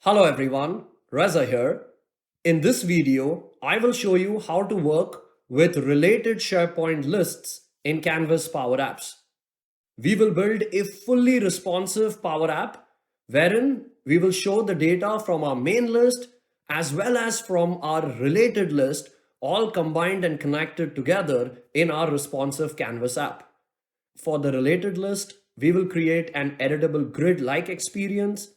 Hello everyone, Reza here. In this video, I will show you how to work with related SharePoint lists in Canvas Power Apps. We will build a fully responsive Power App wherein we will show the data from our main list as well as from our related list all combined and connected together in our responsive Canvas app. For the related list, we will create an editable grid-like experience,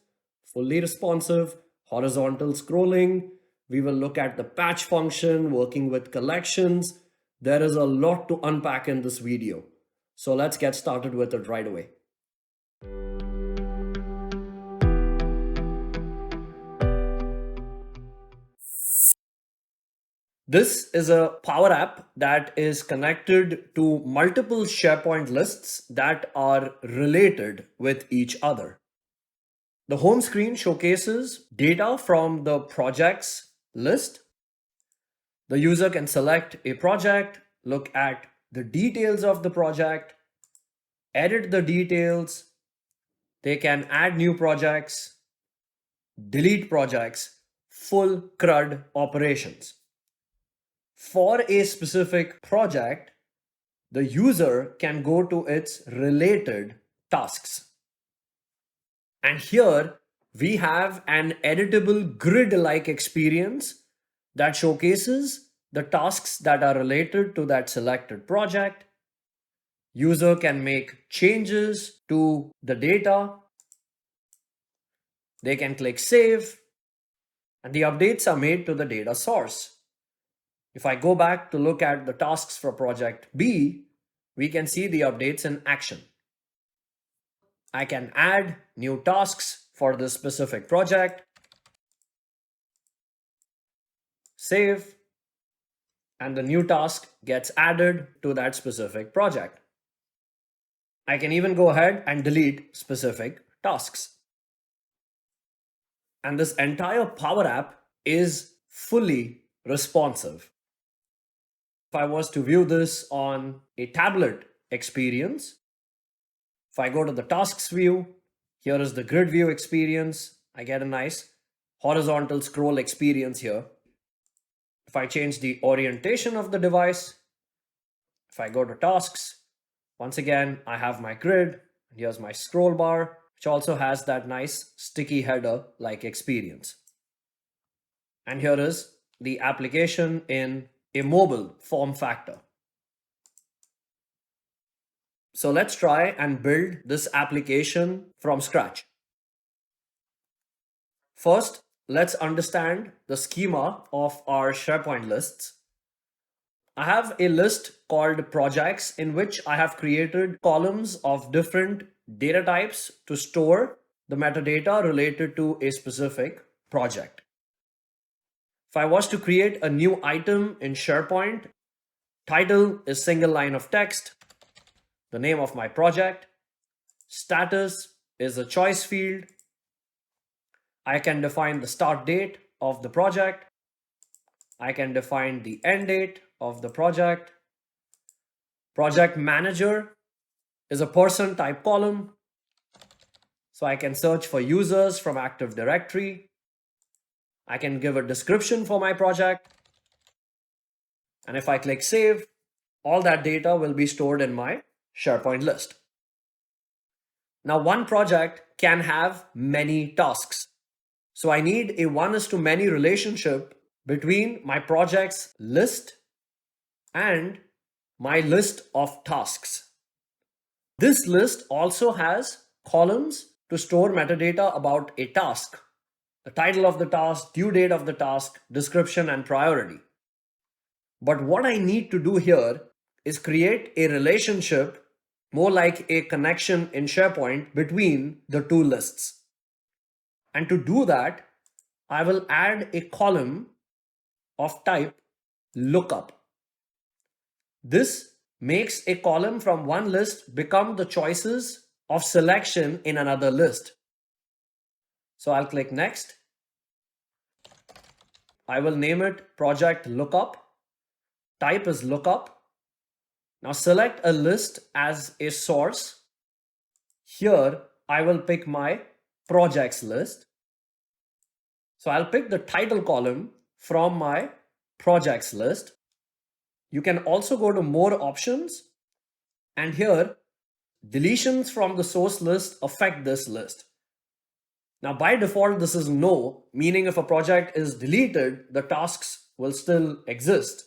fully responsive, horizontal scrolling. We will look at the patch function, working with collections. There is a lot to unpack in this video. So let's get started with it right away. This is a Power App that is connected to multiple SharePoint lists that are related with each other. The home screen showcases data from the projects list. The user can select a project, look at the details of the project, edit the details. They can add new projects, delete projects, full CRUD operations. For a specific project, the user can go to its related tasks. And here we have an editable grid-like experience that showcases the tasks that are related to that selected project. User can make changes to the data. They can click save, and the updates are made to the data source. If I go back to look at the tasks for project B, we can see the updates in action. I can add new tasks for this specific project, save, and the new task gets added to that specific project. I can even go ahead and delete specific tasks. And this entire Power App is fully responsive. If I was to view this on a tablet experience, if I go to the tasks view, here is the grid view experience. I get a nice horizontal scroll experience here. If I change the orientation of the device, if I go to tasks, once again, I have my grid. Here's my scroll bar, which also has that nice sticky header like experience. And here is the application in a mobile form factor. So let's try and build this application from scratch. First, let's understand the schema of our SharePoint lists. I have a list called projects in which I have created columns of different data types to store the metadata related to a specific project. If I was to create a new item in SharePoint, title is single line of text, the name of my project, status is a choice field. I can define the start date of the project. I can define the end date of the project. Project manager is a person type column. So I can search for users from Active Directory. I can give a description for my project. And if I click save, all that data will be stored in my SharePoint list. Now, one project can have many tasks. So I need a one-to-many relationship between my projects list and my list of tasks. This list also has columns to store metadata about a task, the title of the task, due date of the task, description, and priority. But what I need to do here is create a relationship, more like a connection in SharePoint between the two lists. And to do that, I will add a column of type lookup. This makes a column from one list become the choices of selection in another list. So I'll click next. I will name it project lookup. Type is lookup. Now select a list as a source. Here I will pick my projects list. So I'll pick the title column from my projects list. You can also go to more options, and here deletions from the source list affect this list. Now by default this is no, meaning if a project is deleted, the tasks will still exist.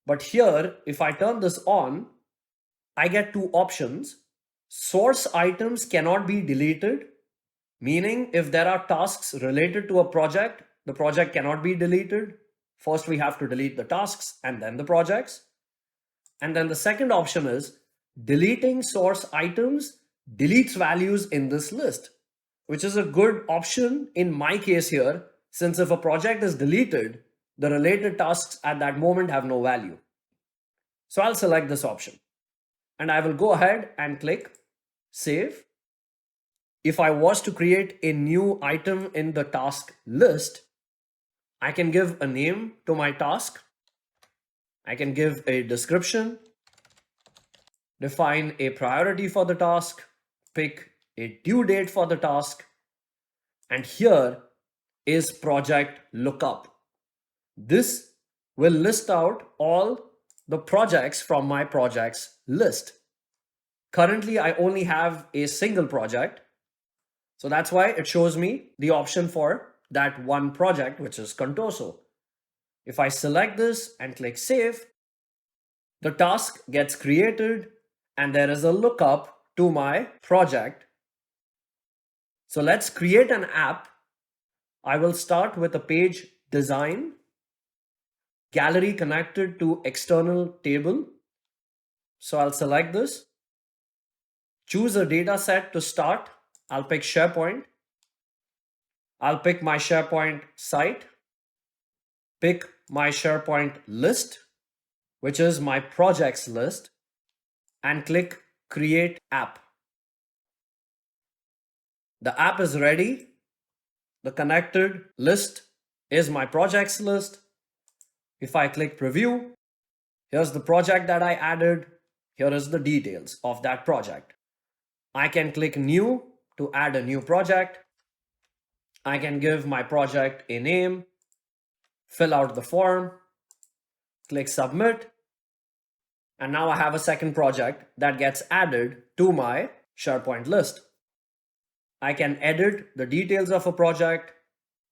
But here, if I turn this on, I get two options. Source items cannot be deleted, meaning if there are tasks related to a project, the project cannot be deleted. First, we have to delete the tasks and then the projects. And then the second option is deleting source items deletes values in this list, which is a good option in my case here, since if a project is deleted, the related tasks at that moment have no value. So I'll select this option and I will go ahead and click save. If I was to create a new item in the task list, I can give a name to my task. I can give a description, define a priority for the task, pick a due date for the task, and here is project lookup. This will list out all the projects from my projects list. Currently, I only have a single project, so that's why it shows me the option for that one project, which is Contoso. If I select this and click save, the task gets created and there is a lookup to my project. So let's create an app. I will start with a page design, gallery connected to external table. So I'll select this, choose a data set to start. I'll pick SharePoint. I'll pick my SharePoint site, pick my SharePoint list, which is my projects list, and click create app. The app is ready. The connected list is my projects list. If I click preview, here's the project that I added. Here is the details of that project. I can click new to add a new project. I can give my project a name, fill out the form, click submit. And now I have a second project that gets added to my SharePoint list. I can edit the details of a project.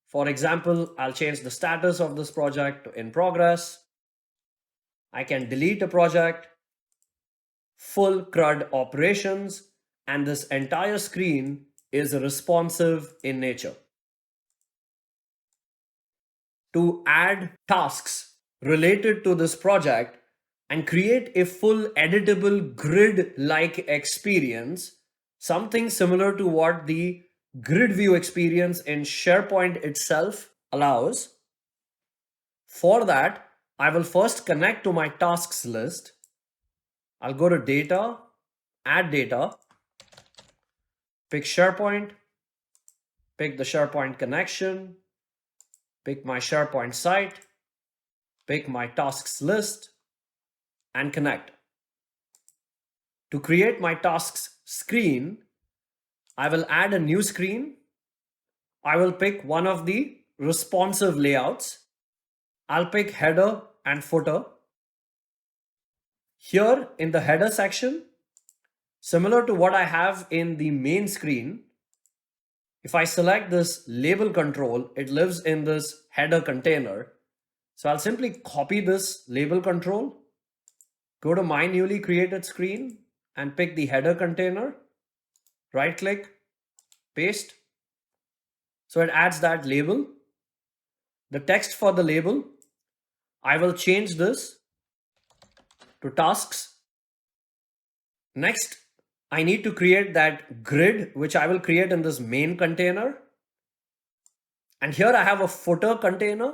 For example, I'll change the status of this project to in progress. I can delete a project, full CRUD operations, and this entire screen is responsive in nature. To add tasks related to this project and create a full editable grid-like experience, something similar to what the grid view experience in SharePoint itself allows. For that, I will first connect to my tasks list. I'll go to data, add data, pick SharePoint, pick the SharePoint connection, pick my SharePoint site, pick my tasks list, and connect. To create my tasks screen, I will add a new screen. I will pick one of the responsive layouts. I'll pick header and footer. Here in the header section, similar to what I have in the main screen, if I select this label control, it lives in this header container. So I'll simply copy this label control, go to my newly created screen and pick the header container, right click, paste. So it adds that label. The text for the label, I will change this to tasks. Next, I need to create that grid, which I will create in this main container. And here I have a footer container.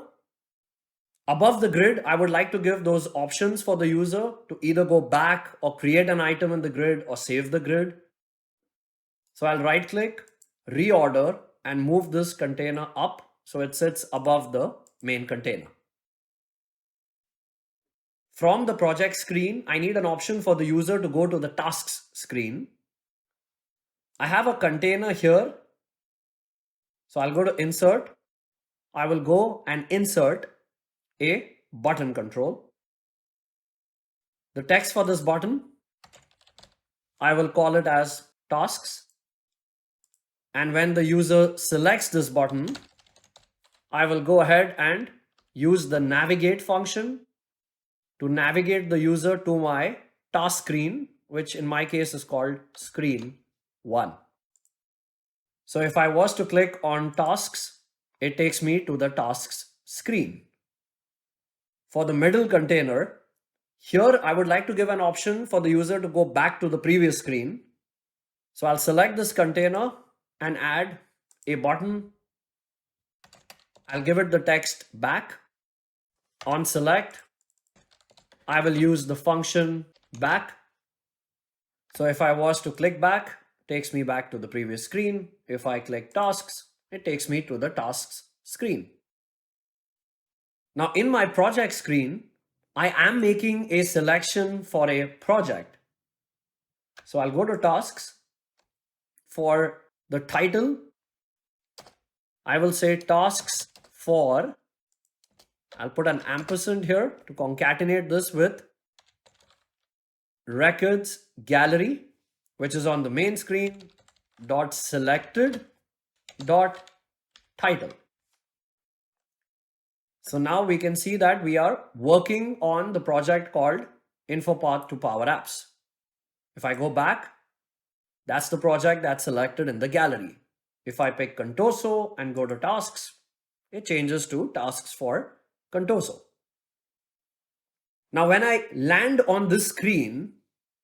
Above the grid, I would like to give those options for the user to either go back or create an item in the grid or save the grid. So I'll right click, reorder, and move this container up so it sits above the main container. From the project screen, I need an option for the user to go to the tasks screen. I have a container here. So I'll go to insert, I will go and insert a button control. The text for this button, I will call it as tasks. And when the user selects this button, I will go ahead and use the navigate function to navigate the user to my task screen, which in my case is called screen 1. So if I was to click on tasks, it takes me to the tasks screen. For the middle container, here I would like to give an option for the user to go back to the previous screen. So I'll select this container and add a button. I'll give it the text back. On select, I will use the function back. So if I was to click back, it takes me back to the previous screen. If I click tasks, it takes me to the tasks screen. Now in my project screen, I am making a selection for a project. So I'll go to tasks. For the title, I will say tasks for, I'll put an ampersand here to concatenate this with records gallery, which is on the main screen, dot selected dot title. So now we can see that we are working on the project called InfoPath to Power Apps. If I go back, that's the project that's selected in the gallery. If I pick Contoso and go to tasks, it changes to tasks for Contoso. Now, when I land on this screen,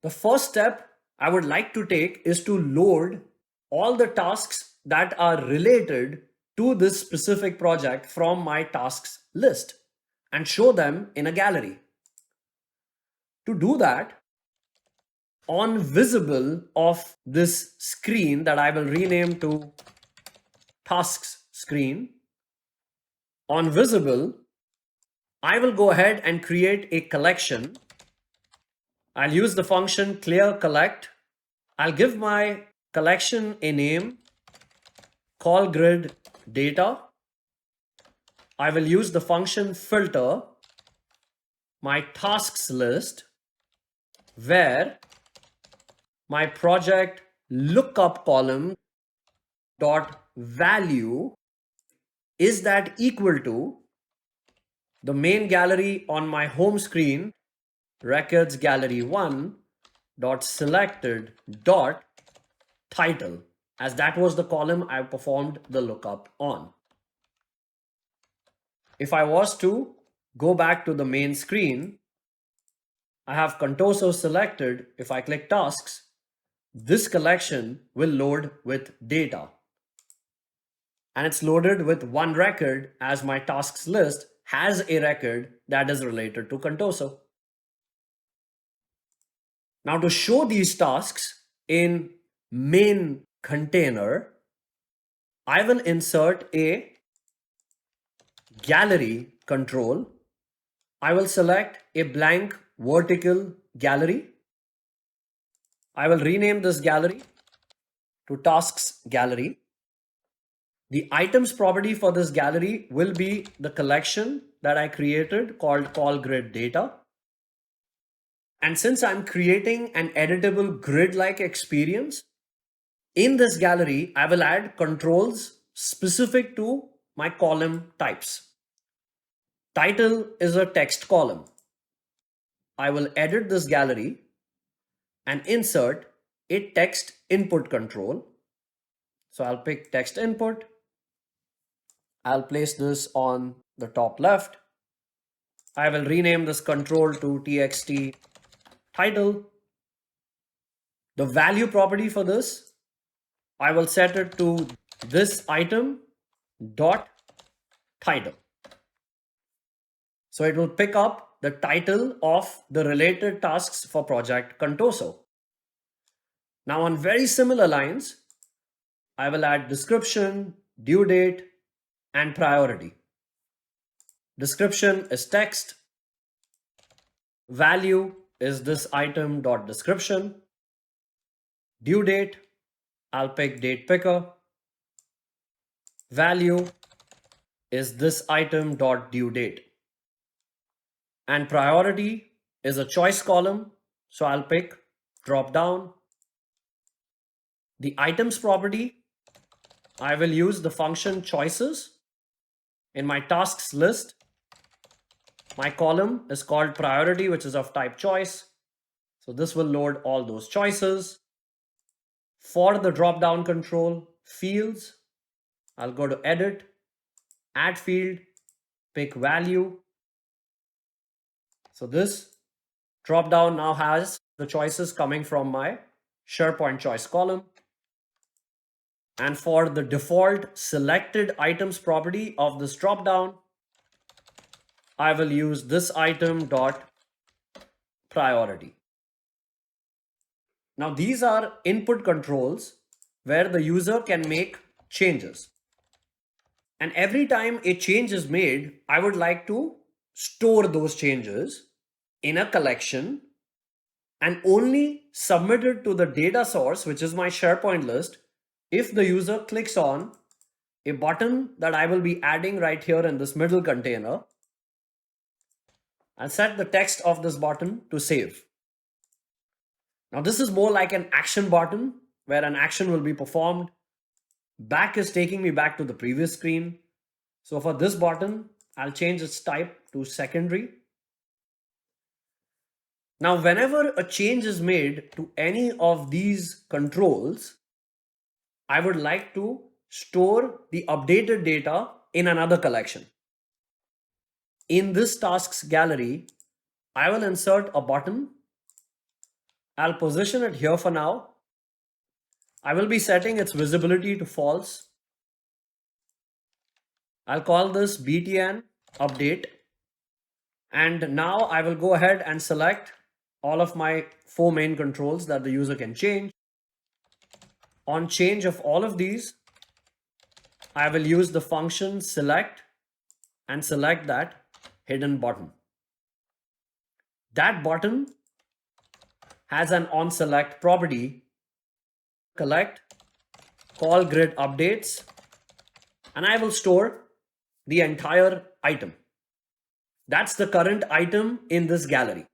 the first step I would like to take is to load all the tasks that are related to this specific project from my tasks list and show them in a gallery. To do that, on visible of this screen that I will rename to tasks screen, on visible, I will go ahead and create a collection. I'll use the function clear collect. I'll give my collection a name, call grid data. I will use the function filter my tasks list where my project lookup column dot value is that equal to the main gallery on my home screen, records gallery 1 dot selected dot title, as that was the column I performed the lookup on. If I was to go back to the main screen, I have Contoso selected. If I click tasks, this collection will load with data. And it's loaded with one record, as my tasks list has a record that is related to Contoso. Now to show these tasks in main container, I will insert a gallery control. I will select a blank vertical gallery. I will rename this gallery to tasks gallery. The items property for this gallery will be the collection that I created called call grid data. And since I'm creating an editable grid-like experience, in this gallery, I will add controls specific to my column types. Title is a text column. I will edit this gallery and insert a text input control. So I'll pick text input. I'll place this on the top left. I will rename this control to txt title. The value property for this, I will set it to this item dot title. So it will pick up the title of the related tasks for project Contoso. Now on very similar lines, I will add description, due date, and priority. Description is text. Value is this item dot description. Due date, I'll pick date picker. Value, is this item dot due date. And priority is a choice column. So I'll pick drop down. The items property, I will use the function choices. In my tasks list, my column is called priority, which is of type choice. So this will load all those choices. For the drop down control fields, I'll go to edit, add field, pick value. So this drop down now has the choices coming from my SharePoint choice column. And for the default selected items property of this drop down, I will use this item dot priority. Now these are input controls where the user can make changes. And every time a change is made, I would like to store those changes in a collection and only submit it to the data source, which is my SharePoint list, if the user clicks on a button that I will be adding right here in this middle container. I'll set the text of this button to save. Now this is more like an action button where an action will be performed. Back is taking me back to the previous screen. So for this button, I'll change its type to secondary. Now, whenever a change is made to any of these controls, I would like to store the updated data in another collection. In this tasks gallery, I will insert a button. I'll position it here for now. I will be setting its visibility to false. I'll call this BTN update. And now I will go ahead and select all of my 4 main controls that the user can change. On change of all of these, I will use the function select and select that hidden button. That button has an onSelect property. Collect, call grid updates, and I will store the entire item. That's the current item in this gallery.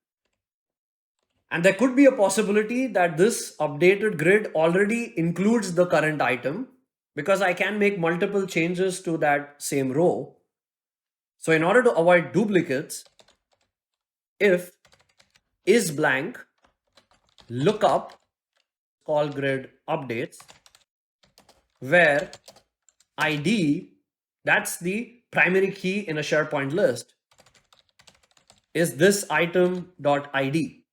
And there could be a possibility that this updated grid already includes the current item because I can make multiple changes to that same row. So in order to avoid duplicates, if is blank, lookup call grid updates, where ID, that's the primary key in a SharePoint list, is this item.id.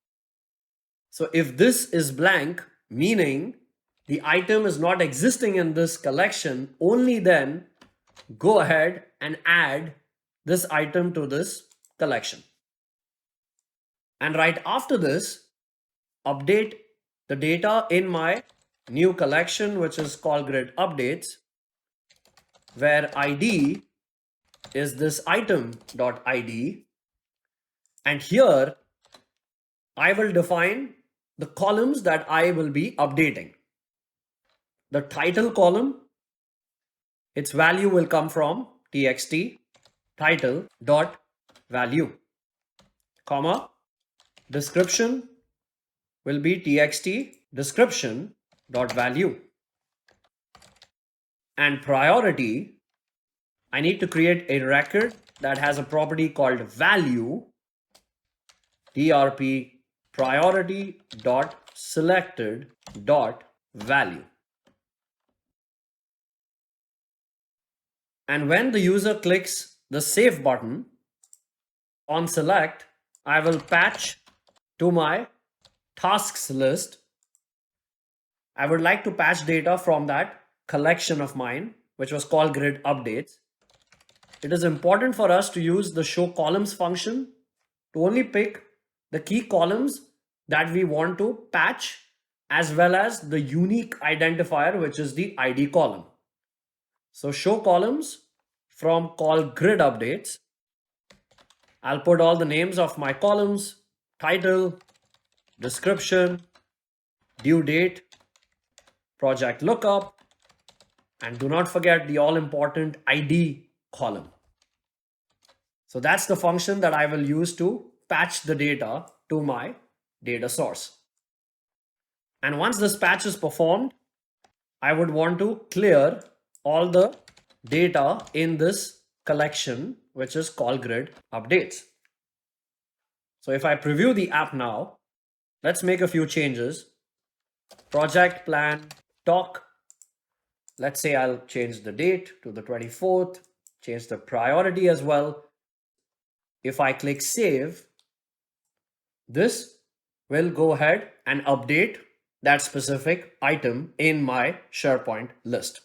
So if this is blank, meaning the item is not existing in this collection, only then go ahead and add this item to this collection. And right after this, update the data in my new collection, which is called grid updates, where ID is this item.id. And here I will define the columns that I will be updating. The title column, its value will come from txt title dot value, comma, description will be txt description dot value, and priority, I need to create a record that has a property called value, drp priority dot selected dot value. And when the user clicks the save button on select, I will patch to my tasks list. I would like to patch data from that collection of mine, which was called grid updates. It is important for us to use the show columns function to only pick the key columns that we want to patch, as well as the unique identifier, which is the ID column. So show columns from call grid updates. I'll put all the names of my columns, title, description, due date, project lookup, and do not forget the all important ID column. So that's the function that I will use to patch the data to my data source. And once this patch is performed, I would want to clear all the data in this collection, which is call grid updates. So if I preview the app now, let's make a few changes. Project plan doc. Let's say I'll change the date to the 24th, change the priority as well. If I click save, this will go ahead and update that specific item in my SharePoint list.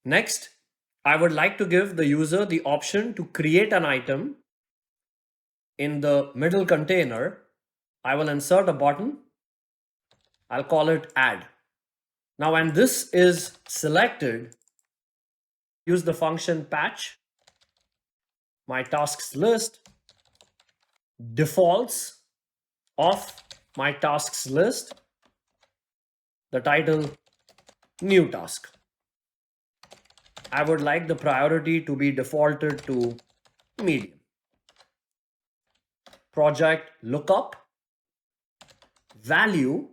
Next, I would like to give the user the option to create an item. In the middle container, I will insert a button. I'll call it add. Now, when this is selected, use the function patch, my tasks list, defaults of my tasks list, the title, new task. I would like the priority to be defaulted to medium. Project lookup, value,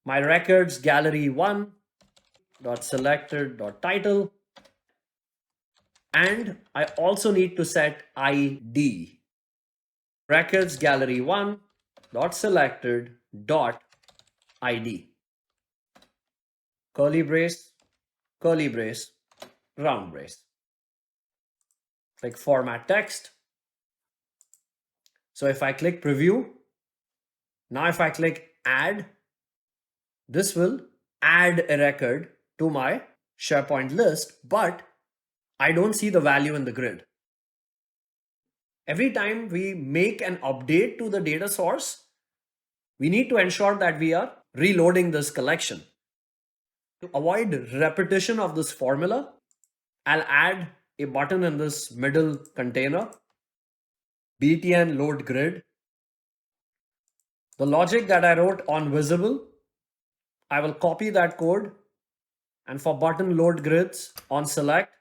my records gallery 1 dot selected dot title, and I also need to set ID. Records gallery 1 dot selected dot ID. Curly brace, round brace. Click format text. So if I click preview, now if I click add, this will add a record to my SharePoint list, but I don't see the value in the grid. Every time we make an update to the data source, we need to ensure that we are reloading this collection. To avoid repetition of this formula, I'll add a button in this middle container, btn load grid. The logic that I wrote on visible, I will copy that code, and for button load grids on select,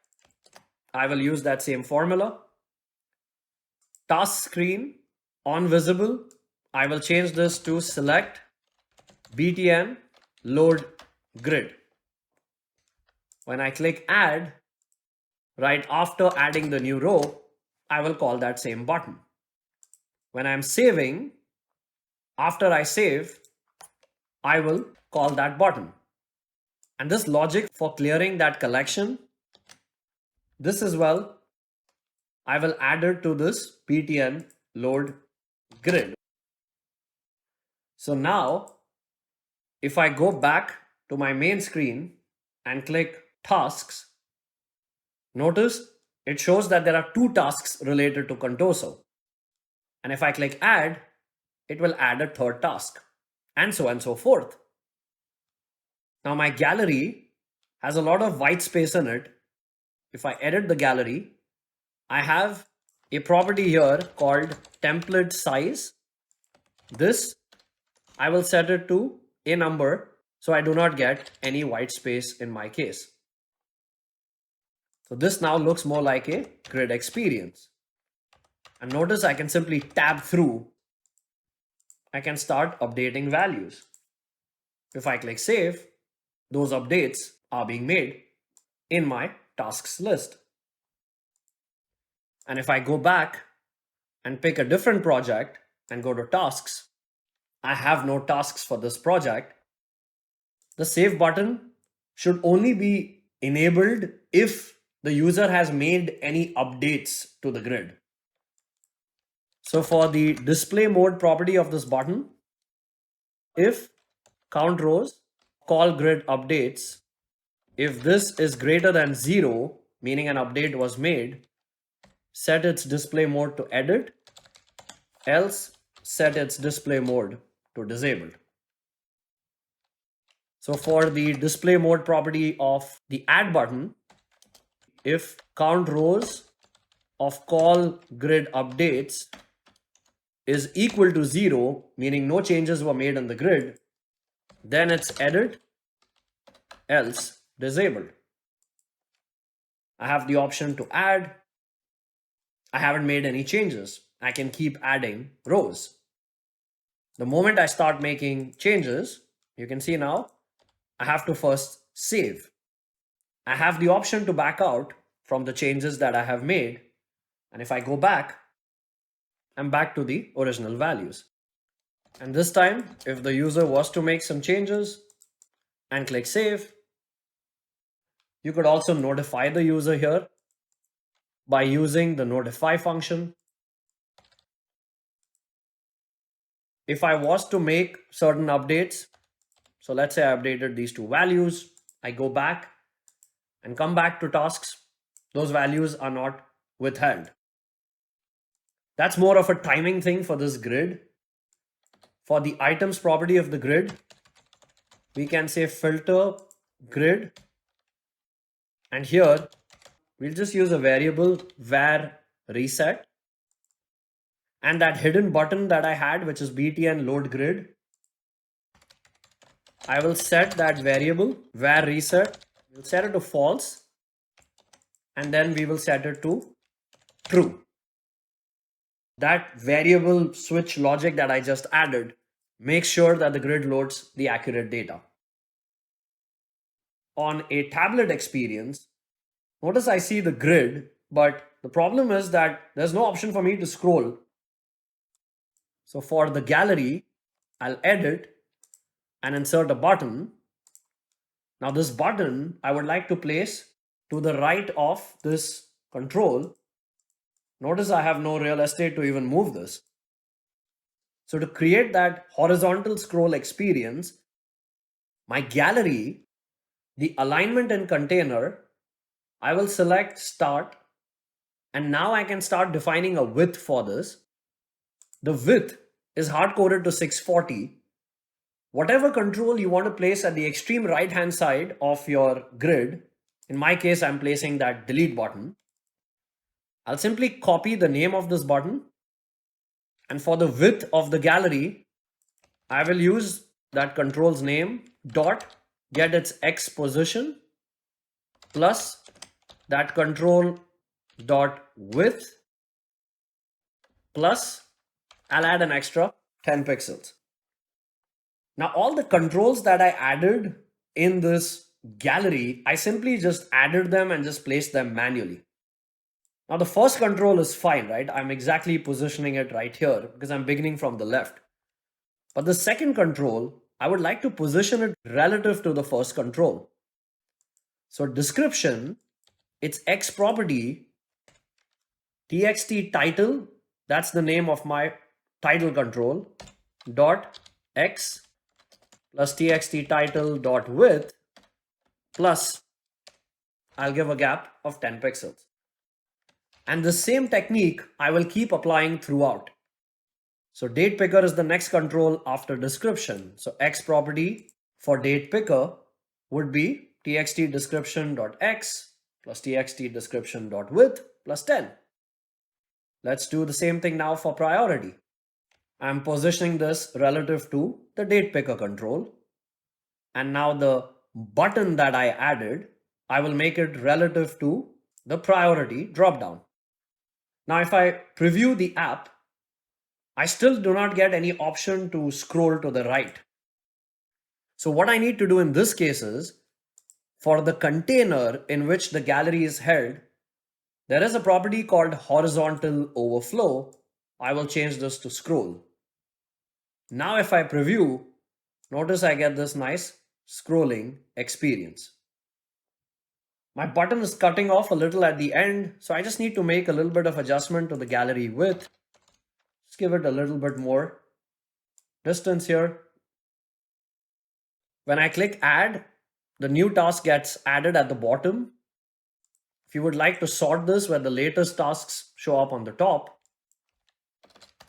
I will use that same formula. Task screen on visible, I will change this to select btn load grid. When I click add, right after adding the new row, I will call that same button. When I'm saving, after I save, I will call that button. And this logic for clearing that collection, this as well, I will add it to this btn load grid. So now, if I go back to my main screen and click tasks, notice it shows that there are 2 tasks related to Contoso. And if I click add, it will add a 3rd task, and so on and so forth. Now my gallery has a lot of white space in it. If I edit the gallery, I have a property here called template size. This, I will set it to a number so I do not get any white space in my case. So this now looks more like a grid experience. And notice I can simply tab through. I can start updating values. If I click save, those updates are being made in my tasks list. And if I go back and pick a different project and go to tasks, I have no tasks for this project. The save button should only be enabled if the user has made any updates to the grid. So for the display mode property of this button, if count rows, call grid updates, if this is greater than 0, meaning an update was made, set its display mode to edit, else set its display mode to disabled. So for the display mode property of the add button, if count rows of call grid updates is equal to 0, meaning no changes were made on the grid, then it's edit, else disabled. I have the option to add, I haven't made any changes. I can keep adding rows. The moment I start making changes, you can see now I have to first save. I have the option to back out from the changes that I have made. And if I go back, I'm back to the original values. And this time, if the user was to make some changes and click save, you could also notify the user here by using the notify function. If I was to make certain updates, so let's say I updated these two values, I go back and come back to tasks, those values are not withheld. That's more of a timing thing for this grid. For the items property of the grid, we can say filter grid, and here we'll just use a variable var reset, and that hidden button that I had, which is btn load grid, I will set that variable var reset, we'll set it to false, and then we will set it to true. That variable switch logic that I just added makes sure that the grid loads the accurate data. On a tablet experience, notice I see the grid, but the problem is that there's no option for me to scroll. So for the gallery, I'll edit and insert a button. Now this button I would like to place to the right of this control. Notice I have no real estate to even move this. So to create that horizontal scroll experience, my gallery, the alignment and container, I will select start, and now I can start defining a width for this. The width is hard-coded to 640. Whatever control you want to place at the extreme right-hand side of your grid, in my case, I'm placing that delete button. I'll simply copy the name of this button. And for the width of the gallery, I will use that control's name dot get its X position plus that control dot width plus I'll add an extra 10 pixels. Now all the controls that I added in this gallery, I simply just added them and just placed them manually. Now the first control is fine, right? I'm exactly positioning it right here because I'm beginning from the left. But the second control, I would like to position it relative to the first control. So description, its X property, txt title, that's the name of my title control, dot X plus txt title dot width plus I'll give a gap of 10 pixels. And the same technique I will keep applying throughout. So date picker is the next control after description. So X property for date picker would be txt description.x plus txt description.width plus 10. Let's do the same thing now for priority. I'm positioning this relative to the date picker control. And now the button that I added, I will make it relative to the priority dropdown. Now, if I preview the app, I still do not get any option to scroll to the right. So what I need to do in this case is, for the container in which the gallery is held, there is a property called horizontal overflow. I will change this to scroll. Now if I preview, notice I get this nice scrolling experience. My button is cutting off a little at the end, so I just need to make a little bit of adjustment to the gallery width. Just give it a little bit more distance here. When I click add, the new task gets added at the bottom. If you would like to sort this where the latest tasks show up on the top,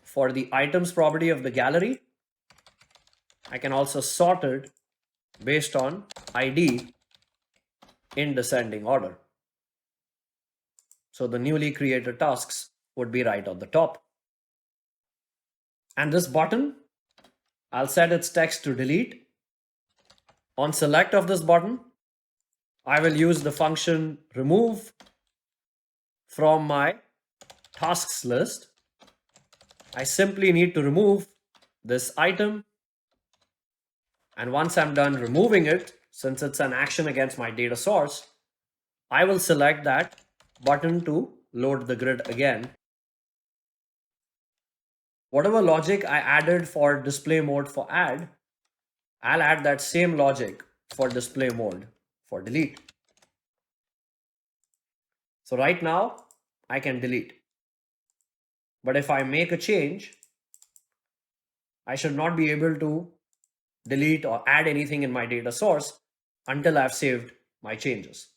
for the items property of the gallery, I can also sort it based on ID in descending order. So the newly created tasks would be right on the top. And this button, I'll set its text to delete. On select of this button, I will use the function remove from my tasks list, I simply need to remove this item. And once I'm done removing it, since it's an action against my data source, I will select that button to load the grid again. Whatever logic I added for display mode for add, I'll add that same logic for display mode for delete. So right now I can delete. But if I make a change, I should not be able to delete or add anything in my data source until I've saved my changes.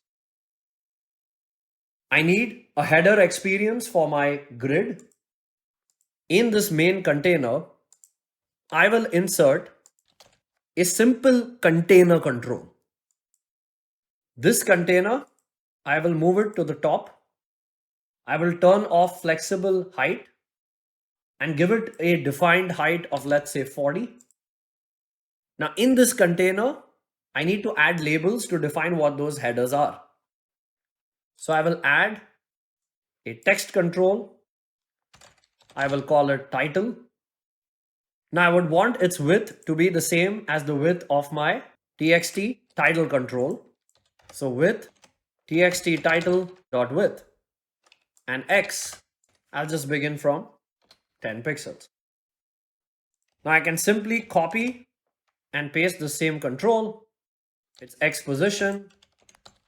I need a header experience for my grid. In this main container, I will insert a simple container control. This container, I will move it to the top. I will turn off flexible height and give it a defined height of, let's say, 40. Now in this container, I need to add labels to define what those headers are. So I will add a text control. I will call it title. Now I would want its width to be the same as the width of my txt title control. So width txt title dot width, and x, I'll just begin from 10 pixels. Now I can simply copy and paste the same control. It's x position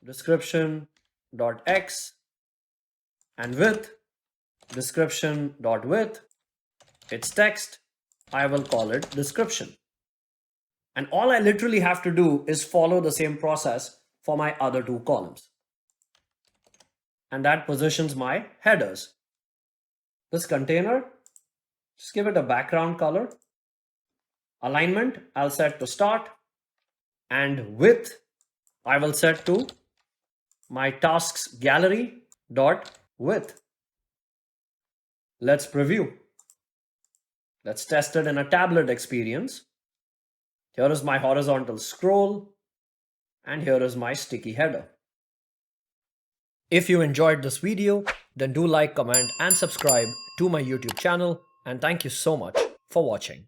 description dot x, and width description dot width. It's text. I will call it description. And all I literally have to do is follow the same process for my other two columns. And that positions my headers. This container, just give it a background color. Alignment, I'll set to start. And width, I will set to my tasks gallery dot width. Let's preview. Let's test it in a tablet experience. Here is my horizontal scroll, and here is my sticky header. If you enjoyed this video, then do like, comment, and subscribe to my YouTube channel, and thank you so much for watching.